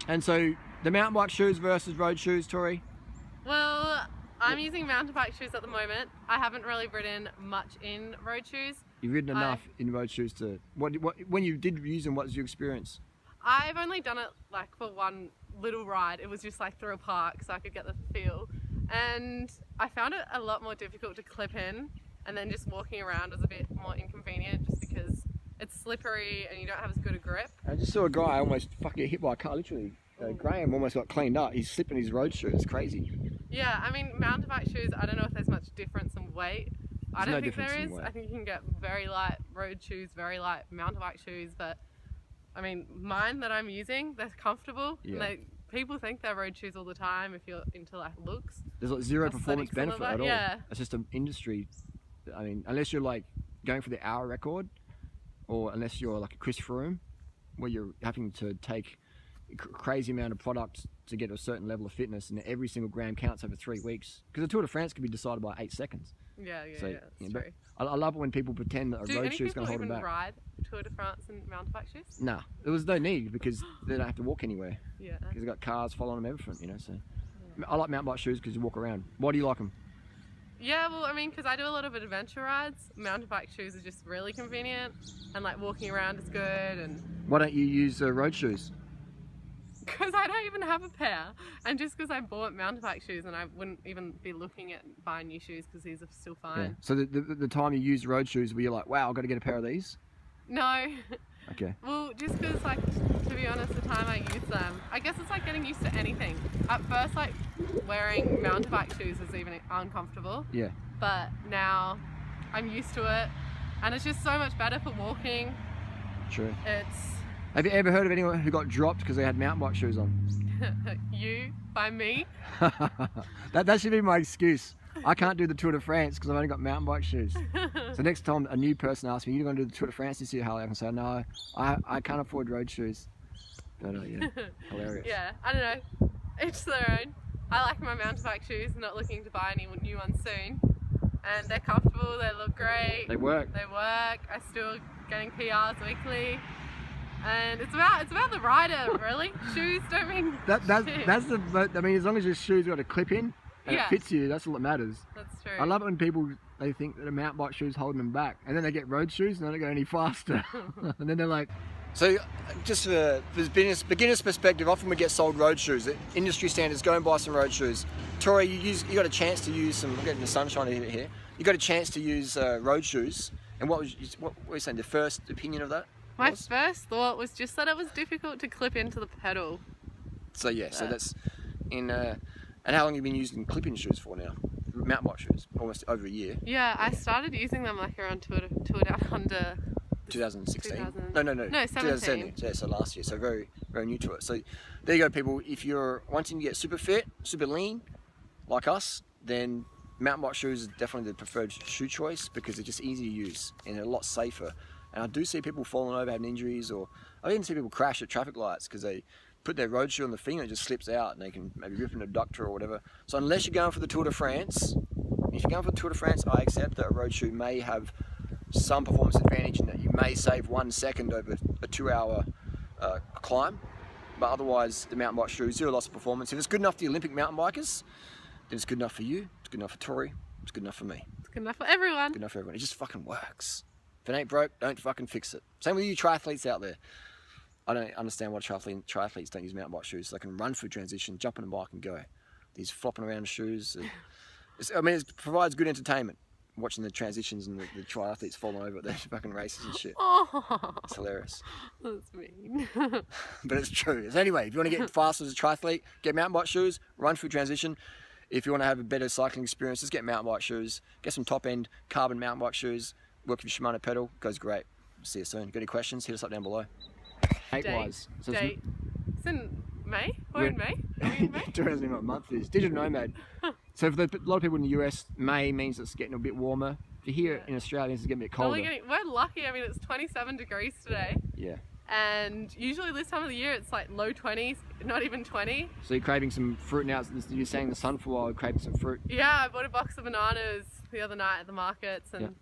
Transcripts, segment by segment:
And so the mountain bike shoes versus road shoes, Tori? Well, I'm using mountain bike shoes at the moment. I haven't really ridden much in road shoes. You've ridden enough in road shoes to... When you did use them, what was your experience? I've only done it like for one little ride. It was just like through a park so I could get the feel. And I found it a lot more difficult to clip in, and then just walking around was a bit more inconvenient just because it's slippery and you don't have as good a grip. I just saw a guy almost fucking hit by a car, literally. Graham almost got cleaned up. He's slipping his road shoes. It's crazy. Yeah, I mean, mountain bike shoes, I don't know if there's much difference in weight. I don't think there is. I think you can get very light road shoes, very light mountain bike shoes, but I mean, mine that I'm using, they're comfortable. Yeah. And people think they're road shoes all the time if you're into like looks. There's like zero performance benefit at all. Yeah. It's just an industry. I mean, unless you're like going for the hour record, or unless you're like a Chris Froome, where you're having to take a crazy amount of product to get a certain level of fitness, and every single gram counts over 3 weeks. Because the Tour de France can be decided by 8 seconds. Yeah, So, that's true. I love it when people pretend that a road shoe is going to hold them back. Do any people even ride Tour de France in mountain bike shoes? Nah, there was no need because they don't have to walk anywhere. Yeah. Because they've got cars following them, everything, you know. So I like mountain bike shoes because you walk around. Why do you like them? Yeah, well, I mean, because I do a lot of adventure rides. Mountain bike shoes are just really convenient, and like walking around is good. And why don't you use road shoes? Because I don't even have a pair, and just because I bought mountain bike shoes, and I wouldn't even be looking at buying new shoes because these are still fine. Yeah. So the time you used road shoes, were you like, wow, I've got to get a pair of these? No. Okay. Well, just because, like, to be honest, the time I use them, I guess it's like getting used to anything. At first, like, wearing mountain bike shoes was even uncomfortable. Yeah. But now I'm used to it, and it's just so much better for walking. True. It's... Have you ever heard of anyone who got dropped because they had mountain bike shoes on? You? By me? that should be my excuse. I can't do the Tour de France because I've only got mountain bike shoes. So next time a new person asks me, you're going to do the Tour de France this year, Harley? I can say, no, I can't afford road shoes. But yeah, hilarious. Yeah, I don't know. Each their own. I like my mountain bike shoes, not looking to buy any new ones soon. And they're comfortable, they look great. They work. They work. I'm still getting PRs weekly. And it's about the rider, really. Shoes don't mean that's the. I mean, as long as your shoes got a clip in and it fits you, that's all that matters. That's true. I love it when people they think that a mountain bike shoes holding them back, and then they get road shoes and they don't go any faster, and then they're like. So, just for beginner's perspective, often we get sold road shoes. The industry standards, go and buy some road shoes. Tori, you got a chance to use some. We're getting the sunshine here. You got a chance to use road shoes, and what were you saying? The first opinion of that? My first thought was just that it was difficult to clip into the pedal. So yeah, so that's in. And how long have you been using clip-in shoes for now? Mountain bike shoes, almost over a year. Yeah, I started using them like around Tour Down Under. 2016. No, 17. 2017. Yeah, so last year. So very new to it. So there you go, people. If you're wanting to get super fit, super lean, like us, then mountain bike shoes is definitely the preferred shoe choice because they're just easy to use and they're a lot safer. And I do see people falling over, having injuries, or I even see people crash at traffic lights because they put their road shoe on the thing and it just slips out and they can maybe rip an abductor or whatever. So unless you're going for the Tour de France, if you're going for the Tour de France, I accept that a road shoe may have some performance advantage in that you may save 1 second over a 2-hour climb. But otherwise, the mountain bike shoe, zero loss of performance. If it's good enough for the Olympic mountain bikers, then it's good enough for you, it's good enough for Tori, it's good enough for me. It's good enough for everyone. Good enough for everyone. It just fucking works. If it ain't broke, don't fucking fix it. Same with you triathletes out there. I don't understand why triathletes don't use mountain bike shoes so they can run through transition, jump on a bike and go. These flopping around shoes. It provides good entertainment. Watching the transitions and the triathletes falling over at their fucking races and shit. Oh, it's hilarious. That's mean. But it's true. So anyway, if you want to get fast as a triathlete, get mountain bike shoes, run through transition. If you want to have a better cycling experience, just get mountain bike shoes. Get some top end carbon mountain bike shoes. Work with your Shimano pedal. Goes great. See you soon. Got any questions? Hit us up down below. Date-wise. So it's in May? We're in May? Are we in May? It doesn't know what month it is. Digital nomad. So for a lot of people in the US, May means it's getting a bit warmer. For here in Australia, it's getting a bit colder. We're lucky. I mean, it's 27 degrees today. Yeah. And usually this time of the year, it's like low 20s, not even 20. So you're craving some fruit now. You're saying the sun for a while, you're craving some fruit. Yeah, I bought a box of bananas the other night at the markets and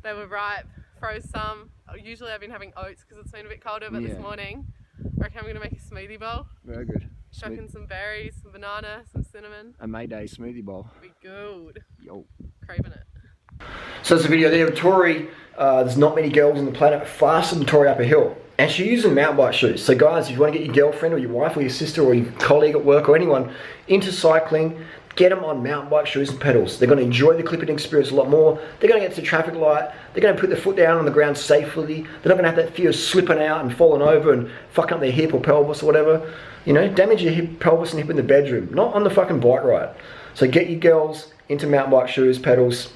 they were ripe. Froze some. Usually I've been having oats because it's been a bit colder, but this morning I reckon I'm going to make a smoothie bowl. Very good. Chuck in some berries, some banana, some cinnamon. A Mayday smoothie bowl. Be good. Yo. Craving it. So that's a video there of Tori. There's not many girls on the planet faster than Tori up a hill. And she's using mountain bike shoes. So guys, if you want to get your girlfriend or your wife or your sister or your colleague at work or anyone into cycling, get them on mountain bike shoes and pedals. They're going to enjoy the clipping experience a lot more. They're going to get to the traffic light. They're going to put their foot down on the ground safely. They're not going to have that fear of slipping out and falling over and fucking up their hip or pelvis or whatever. You know, damage your hip, pelvis and hip in the bedroom, not on the fucking bike ride. So get your girls into mountain bike shoes, pedals.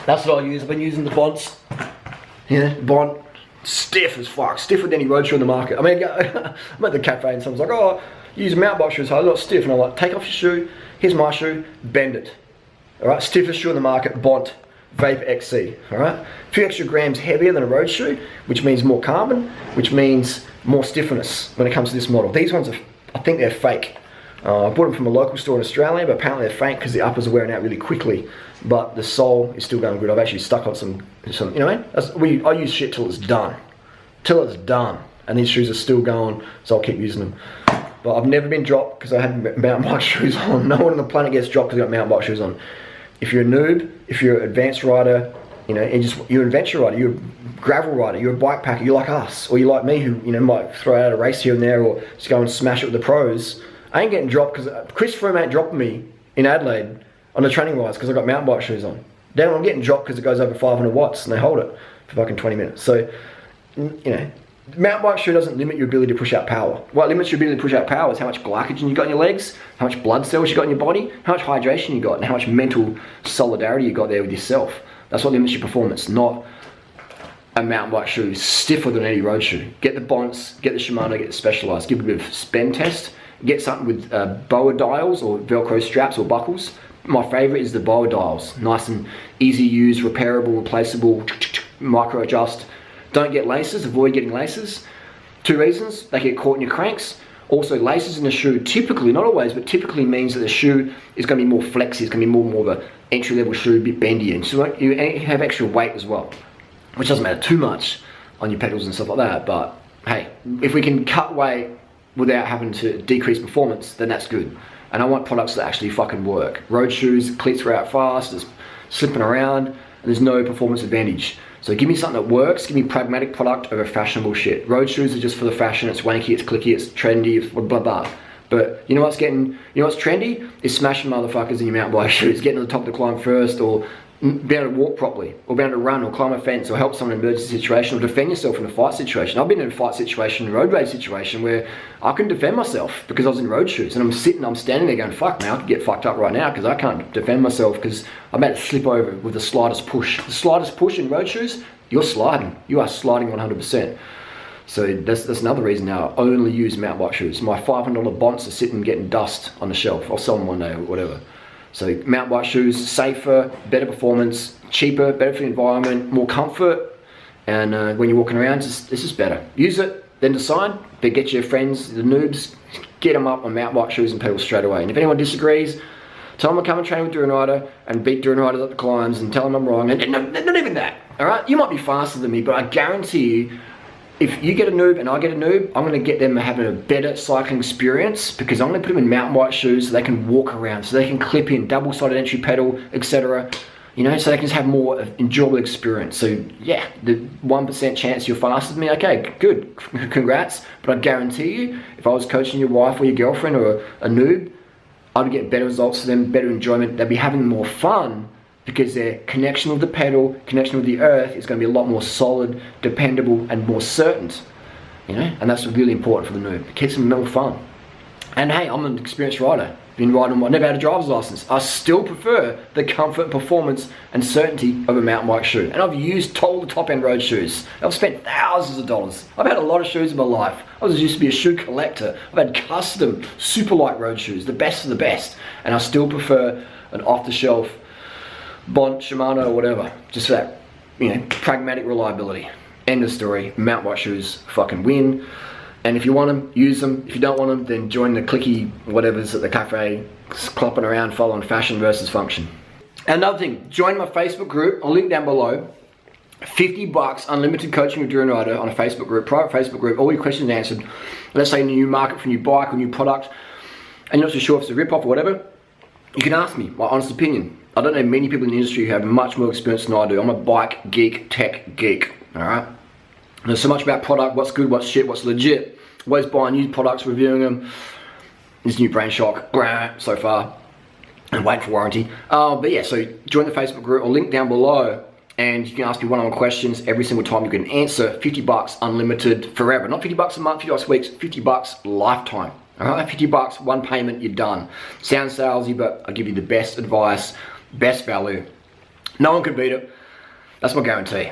That's what I use. I've been using the Bonds. Yeah, Bond. Stiff as fuck, stiffer than any road shoe on the market. I mean, I'm at the cafe and someone's like, oh, you use mountain bike shoes, so a lot stiff. And I'm like, take off your shoe, here's my shoe, bend it. All right, stiffest shoe on the market, Bont Vape XC. All right, a few extra grams heavier than a road shoe, which means more carbon, which means more stiffness when it comes to this model. These ones are, I think they're fake. I bought them from a local store in Australia, but apparently they're fake because the uppers are wearing out really quickly. But the sole is still going good. I've actually stuck on some you know what I mean? I use shit till it's done. Till it's done. And these shoes are still going, so I'll keep using them. But I've never been dropped because I had mountain bike shoes on. No one on the planet gets dropped because they've got mountain bike shoes on. If you're a noob, if you're an advanced rider, you know, you're an adventure rider, you're a gravel rider, you're a bike packer, you're like us, or you're like me who, you know, might throw out a race here and there or just go and smash it with the pros. I ain't getting dropped because Chris Froome ain't dropped me in Adelaide on the training rides because I've got mountain bike shoes on. Damn, I'm getting dropped because it goes over 500 watts and they hold it for fucking 20 minutes. So, you know, mountain bike shoe doesn't limit your ability to push out power. What limits your ability to push out power is how much glycogen you got in your legs, how much blood cells you got in your body, how much hydration you got, and how much mental solidarity you got there with yourself. That's what limits your performance, not a mountain bike shoe stiffer than any road shoe. Get the Bonds, get the Shimano, get the Specialized, give it a bit of spin test. Get something with boa dials or Velcro straps or buckles. My favorite is the boa dials. Nice and easy use, repairable, replaceable, micro adjust. Don't get laces, avoid getting laces. 2 reasons, they get caught in your cranks. Also, laces in the shoe typically, not always, but typically means that the shoe is going to be more flexy, it's going to be more of an entry-level shoe, a bit bendy, and so you have extra weight as well, which doesn't matter too much on your pedals and stuff like that, but hey, if we can cut weight without having to decrease performance, then that's good. And I want products that actually fucking work. Road shoes, cleats wear out fast, there's slipping around, and there's no performance advantage. So give me something that works, give me pragmatic product over fashionable shit. Road shoes are just for the fashion, it's wanky, it's clicky, it's trendy, it's blah blah. But you know what's trendy? Is smashing motherfuckers in your mountain bike shoes, getting to the top of the climb first, or be able to walk properly, or be able to run, or climb a fence, or help someone in an emergency situation, or defend yourself in a fight situation. I've been in a fight situation, a road rage situation, where I couldn't defend myself because I was in road shoes, and I'm standing there going, fuck man, I could get fucked up right now because I can't defend myself because I'm about to slip over with the slightest push. The slightest push in road shoes, you're sliding. You are sliding 100%. So that's another reason now I only use mountain bike shoes. My $500 Bonds are sitting getting dust on the shelf. I'll sell them one day or whatever. So mountain bike shoes, safer, better performance, cheaper, better for the environment, more comfort, and when you're walking around, it's just better. Use it, then decide, but get your friends, the noobs, get them up on mountain bike shoes and pedals straight away. And if anyone disagrees, tell them to come and train with Durianrider and beat Durianriders up the climbs and tell them I'm wrong, and not even that, all right? You might be faster than me, but I guarantee you, if you get a noob and I get a noob, I'm gonna get them having a better cycling experience because I'm gonna put them in mountain bike shoes so they can walk around, so they can clip in, double-sided entry pedal, etc. You know, so they can just have more enjoyable experience. So yeah, the 1% chance you're faster than me, okay, good, congrats. But I guarantee you, if I was coaching your wife or your girlfriend or a noob, I'd get better results for them, better enjoyment. They'd be having more fun because their connection with the pedal, connection with the earth is going to be a lot more solid, dependable, and more certain. You know, and that's really important for the noob. It keeps them more fun. And hey, I'm an experienced rider. Been riding, never had a driver's license. I still prefer the comfort, performance, and certainty of a mountain bike shoe. And I've used all the top-end road shoes. I've spent thousands of dollars. I've had a lot of shoes in my life. I used to be a shoe collector. I've had custom, super light road shoes, the best of the best. And I still prefer an off-the-shelf Bont, Shimano, or whatever. Just for that, you know, pragmatic reliability. End of story. Mountain bike shoes fucking win. And if you want them, use them. If you don't want them, then join the clicky whatevers at the cafe, clopping around, following fashion versus function. And another thing, join my Facebook group. I'll link down below. $50, unlimited coaching with Durianrider on a Facebook group, private Facebook group, all your questions answered. Let's say a new market for a new bike or new product, and you're not so sure if it's a rip-off or whatever, you can ask me my honest opinion. I don't know many people in the industry who have much more experience than I do. I'm a bike geek, tech geek, all right? There's so much about product, what's good, what's shit, what's legit. Always buying new products, reviewing them. This new brain shock, so far, and waiting for warranty. But yeah, so join the Facebook group or link down below, and you can ask me one-on-one questions every single time. You can answer. $50 unlimited forever. Not $50 a month, $50 weeks, $50 lifetime. All right, $50, one payment, you're done. Sounds salesy, but I'll give you the best advice, best value. No one can beat it. That's my guarantee.